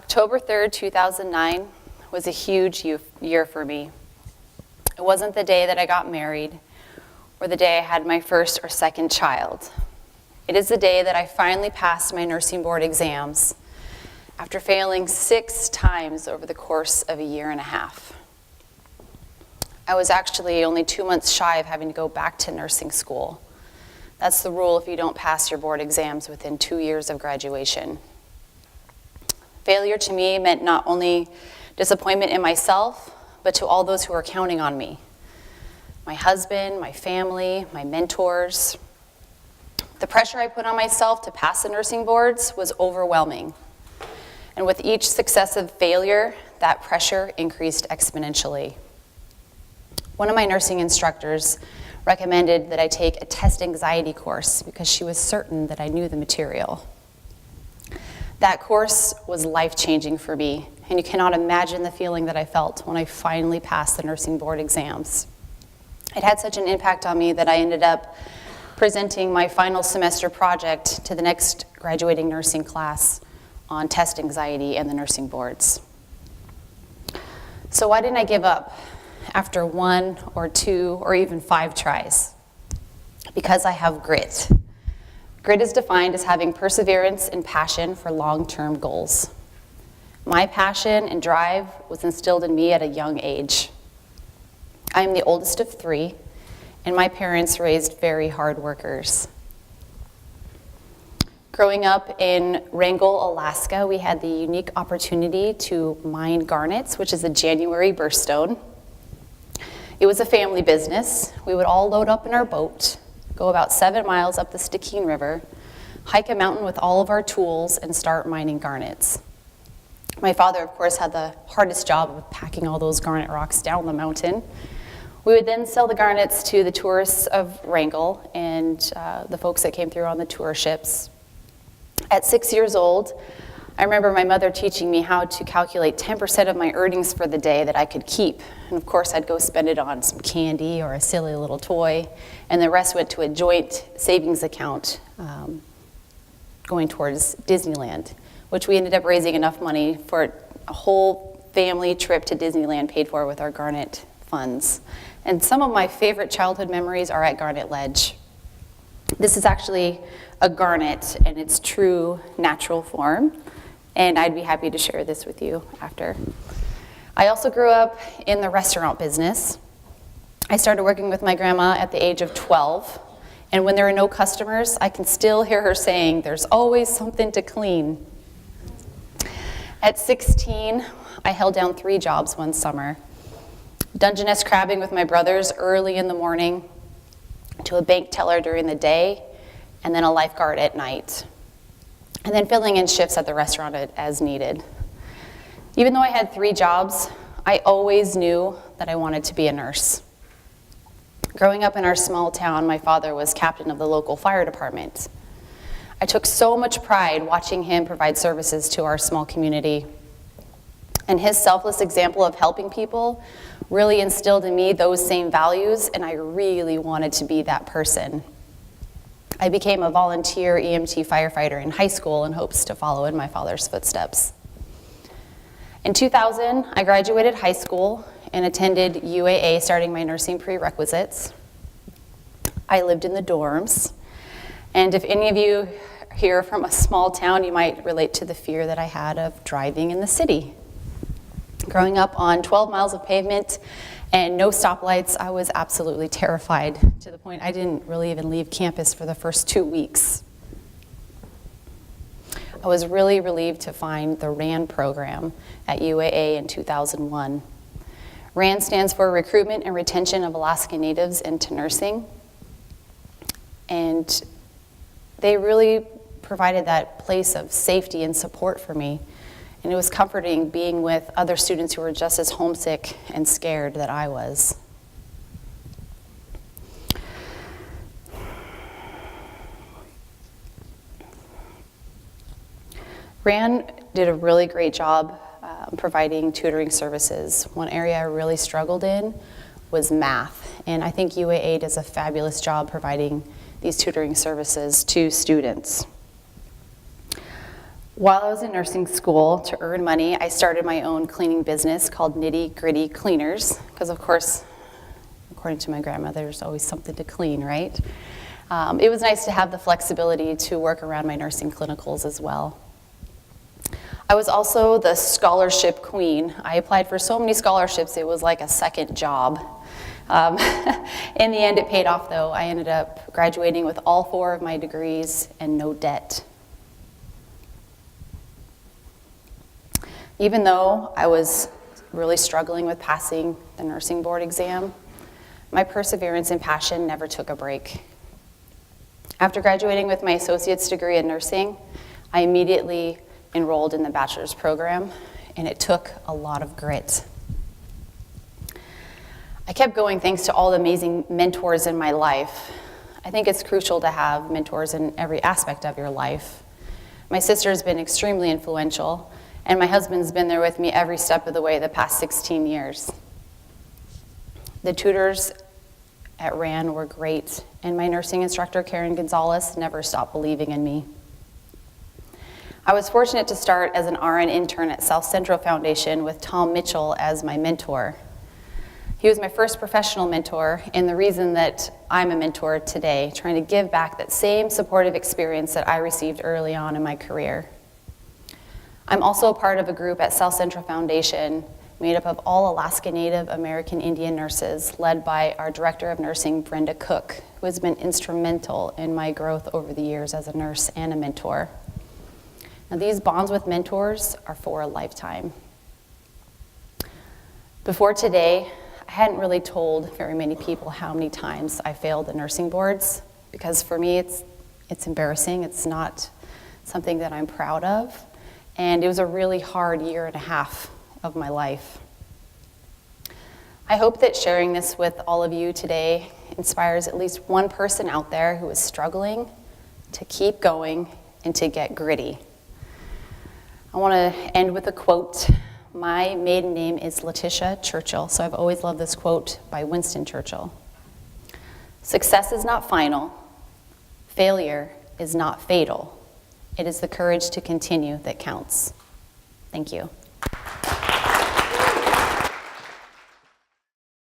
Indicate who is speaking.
Speaker 1: October 3rd, 2009 was a huge year for me. It wasn't the day that I got married or the day I had my first or second child. It is the day that I finally passed my nursing board exams after failing 6 times over the course of a year and a half. I was actually only 2 months shy of having to go back to nursing school. That's the rule if you don't pass your board exams within 2 years of graduation. Failure to me meant not only disappointment in myself, but to all those who were counting on me. My husband, my family, my mentors. The pressure I put on myself to pass the nursing boards was overwhelming. And with each successive failure, that pressure increased exponentially. One of my nursing instructors recommended that I take a test anxiety course because she was certain that I knew the material. That course was life-changing for me, and you cannot imagine the feeling that I felt when I finally passed the nursing board exams. It had such an impact on me that I ended up presenting my final semester project to the next graduating nursing class on test anxiety and the nursing boards. So why didn't I give up after 1 or 2 or even 5 tries? Because I have grit. Grit is defined as having perseverance and passion for long-term goals. My passion and drive was instilled in me at a young age. I am the oldest of 3, and my parents raised very hard workers. Growing up in Wrangell, Alaska, we had the unique opportunity to mine garnets, which is a January birthstone. It was a family business. We would all load up in our boat, go about 7 miles up the Stickeen River, hike a mountain with all of our tools, and start mining garnets. My father, of course, had the hardest job of packing all those garnet rocks down the mountain. We would then sell the garnets to the tourists of Wrangell and the folks that came through on the tour ships. At 6 years old, I remember my mother teaching me how to calculate 10% of my earnings for the day that I could keep. And of course, I'd go spend it on some candy or a silly little toy, and the rest went to a joint savings account going towards Disneyland, which we ended up raising enough money for a whole family trip to Disneyland paid for with our garnet funds. And some of my favorite childhood memories are at Garnet Ledge. This is actually a garnet in its true natural form, and I'd be happy to share this with you after. I also grew up in the restaurant business. I started working with my grandma at the age of 12, and when there were no customers, I can still hear her saying, "There's always something to clean." At 16, I held down 3 jobs one summer. Dungeness crabbing with my brothers early in the morning, to a bank teller during the day, and then a lifeguard at night. And then filling in shifts at the restaurant as needed. Even though I had 3 jobs, I always knew that I wanted to be a nurse. Growing up in our small town, my father was captain of the local fire department. I took so much pride watching him provide services to our small community. And his selfless example of helping people really instilled in me those same values, and I really wanted to be that person. I became a volunteer EMT firefighter in high school in hopes to follow in my father's footsteps. In 2000, I graduated high school and attended UAA, starting my nursing prerequisites. I lived in the dorms, and if any of you here from a small town, you might relate to the fear that I had of driving in the city. Growing up on 12 miles of pavement and no stoplights, I was absolutely terrified, to the point I didn't really even leave campus for the first 2 weeks. I was really relieved to find the RAN program at UAA in 2001. RAN stands for Recruitment and Retention of Alaska Natives into Nursing, and they really provided that place of safety and support for me. And it was comforting being with other students who were just as homesick and scared that I was. RAN did a really great job providing tutoring services. One area I really struggled in was math, and I think UAA does a fabulous job providing these tutoring services to students. While I was in nursing school, to earn money, I started my own cleaning business called Nitty Gritty Cleaners, because of course, according to my grandmother, there's always something to clean, right? It was nice to have the flexibility to work around my nursing clinicals as well. I was also the scholarship queen. I applied for so many scholarships, it was like a second job. In the end, it paid off though. I ended up graduating with all 4 of my degrees and no debt. Even though I was really struggling with passing the nursing board exam, my perseverance and passion never took a break. After graduating with my associate's degree in nursing, I immediately enrolled in the bachelor's program, and it took a lot of grit. I kept going thanks to all the amazing mentors in my life. I think it's crucial to have mentors in every aspect of your life. My sister's been extremely influential, and my husband's been there with me every step of the way the past 16 years. The tutors at RAN were great, and my nursing instructor, Karen Gonzalez, never stopped believing in me. I was fortunate to start as an RN intern at South Central Foundation with Tom Mitchell as my mentor. He was my first professional mentor, and the reason that I'm a mentor today, trying to give back that same supportive experience that I received early on in my career. I'm also a part of a group at South Central Foundation made up of all Alaska Native American Indian nurses, led by our Director of Nursing, Brenda Cook, who has been instrumental in my growth over the years as a nurse and a mentor. Now, these bonds with mentors are for a lifetime. Before today, I hadn't really told very many people how many times I failed the nursing boards, because for me it's embarrassing. It's not something that I'm proud of, and it was a really hard 1.5 years of my life. I hope that sharing this with all of you today inspires at least one person out there who is struggling to keep going and to get gritty. I want to end with a quote. My maiden name is Letitia Churchill, so I've always loved this quote by Winston Churchill. Success is not final. Failure is not fatal. It is the courage to continue that counts. Thank you.